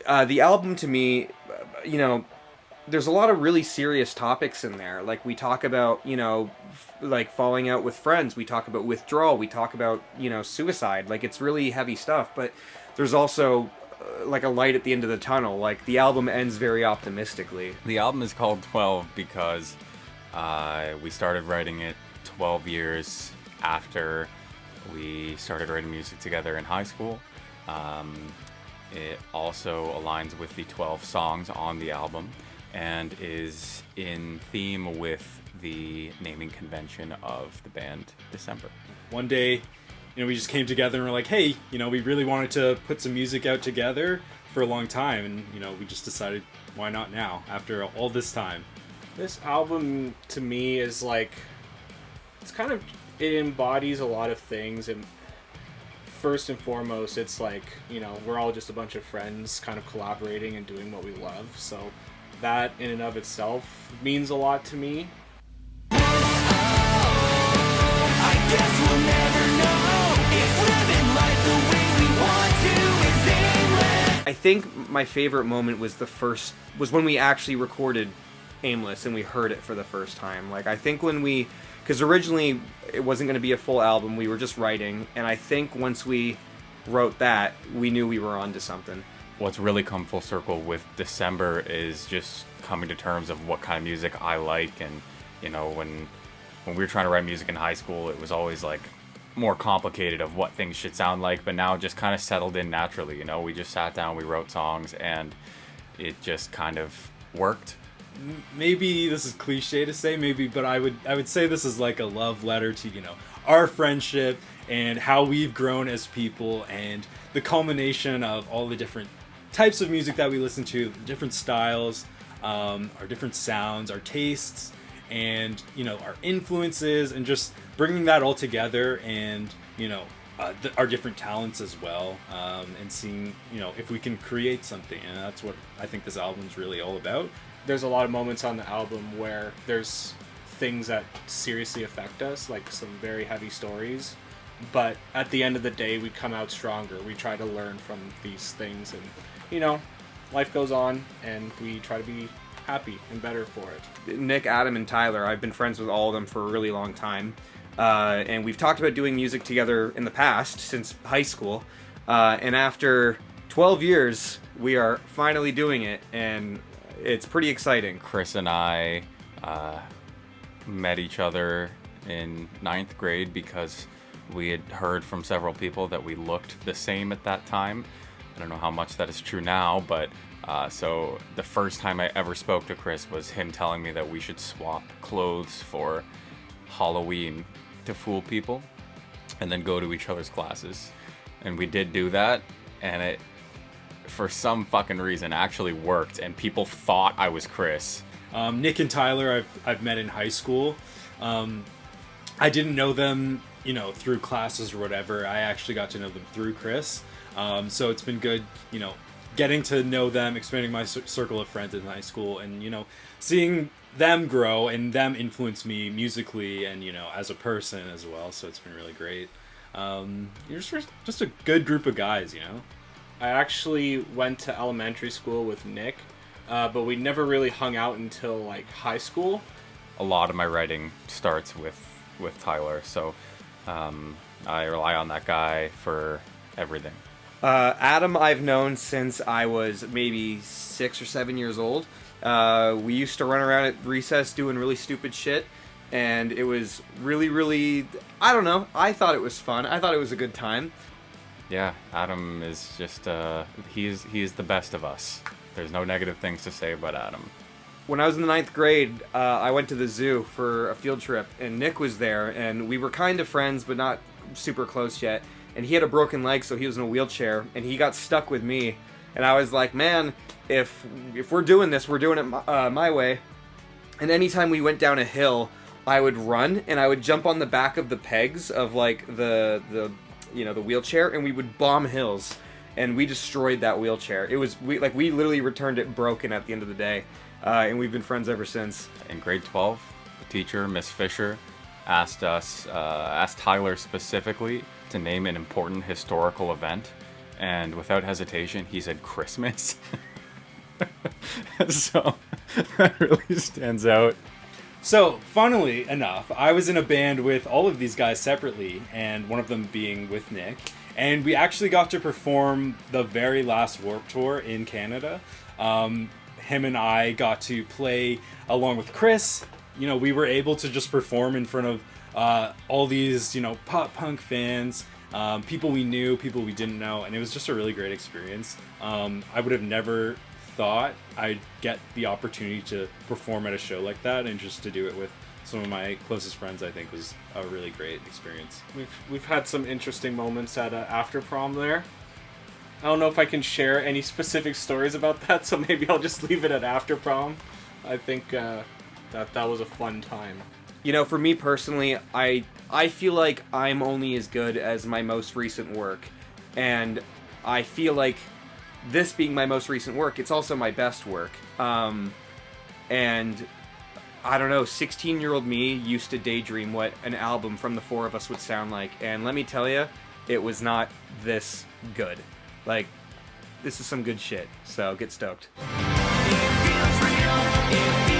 The album to me, you know, there's a lot of really serious topics in there. Like we talk about, like falling out with friends. We talk about withdrawal. We talk about, suicide. Like it's really heavy stuff. But there's also like a light at the end of the tunnel. Like the album ends very optimistically. The album is called 12 because we started writing it 12 years after we started writing music together in high school. It also aligns with the 12 songs on the album and is in theme with the naming convention of the band December. One day, we just came together and we're like, hey, we really wanted to put some music out together for a long time, and we just decided, why not now after all this time? This album to me is like, it embodies a lot of things, and first and foremost, it's like, we're all just a bunch of friends kind of collaborating and doing what we love. So that in and of itself means a lot to me. I guess we'll never know if living life the way we want to is aimless. I think my favorite moment was when we actually recorded Aimless and we heard it for the first time. Like I think because originally it wasn't going to be a full album, we were just writing, and I think once we wrote that, we knew we were onto something. What's really come full circle with December is just coming to terms of what kind of music I like, and when we were trying to write music in high school, it was always like more complicated of what things should sound like, but now it just kind of settled in naturally. We just sat down, we wrote songs, and it just kind of worked. Maybe this is cliche to say, but I would say this is like a love letter to our friendship and how we've grown as people, and the culmination of all the different types of music that we listen to, different styles, our different sounds, our tastes, and our influences, and just bringing that all together, and our different talents as well, and seeing if we can create something. And that's what I think this album's really all about. There's a lot of moments on the album where there's things that seriously affect us, like some very heavy stories, but at the end of the day we come out stronger. We try to learn from these things, and life goes on, and we try to be happy and better for it. Nick, Adam, and Tyler, I've been friends with all of them for a really long time, and we've talked about doing music together in the past since high school, and after 12 years we are finally doing it, and it's pretty exciting. Chris and I met each other in 9th grade because we had heard from several people that we looked the same at that time. I don't know how much that is true now, but so the first time I ever spoke to Chris was him telling me that we should swap clothes for Halloween to fool people and then go to each other's classes. And we did do that, and it, for some fucking reason, actually worked, and people thought I was Chris. Nick and Tyler I've met in high school. I didn't know them through classes or whatever. I actually got to know them through Chris, so it's been good getting to know them, expanding my circle of friends in high school, and seeing them grow and them influence me musically and as a person as well. So it's been really great. You're just a good group of guys. I actually went to elementary school with Nick, but we never really hung out until like high school. A lot of my writing starts with Tyler, so I rely on that guy for everything. Adam I've known since I was maybe 6 or 7 years old. We used to run around at recess doing really stupid shit, and it was really, really, I don't know, I thought it was fun. I thought it was a good time. Yeah, Adam is just, he is the best of us. There's no negative things to say about Adam. When I was in the 9th grade, I went to the zoo for a field trip, and Nick was there, and we were kind of friends, but not super close yet. And he had a broken leg, so he was in a wheelchair, and he got stuck with me. And I was like, man, if we're doing this, we're doing it my way. And anytime we went down a hill, I would run, and I would jump on the back of the pegs of like the wheelchair, and we would bomb hills, and we destroyed that wheelchair. We literally returned it broken at the end of the day, and we've been friends ever since. In grade 12, the teacher, Miss Fisher, asked Tyler specifically to name an important historical event, and without hesitation, he said Christmas. So that really stands out. So, funnily enough, I was in a band with all of these guys separately, and one of them being with Nick. And we actually got to perform the very last Warped Tour in Canada. Him and I got to play along with Chris. You know, we were able to just perform in front of all these, you know, pop punk fans, people we knew, people we didn't know, and it was just a really great experience. I would have never thought I'd get the opportunity to perform at a show like that, and just to do it with some of my closest friends, I think was a really great experience. We've had some interesting moments at after prom there. I don't know if I can share any specific stories about that, so maybe I'll just leave it at after prom. I think that was a fun time. You know, for me personally, I feel like I'm only as good as my most recent work, and I feel like this being my most recent work, it's also my best work. And I don't know, 16-year-old me used to daydream what an album from the four of us would sound like, and let me tell you, it was not this good. Like, this is some good shit, so get stoked. It feels real. It feels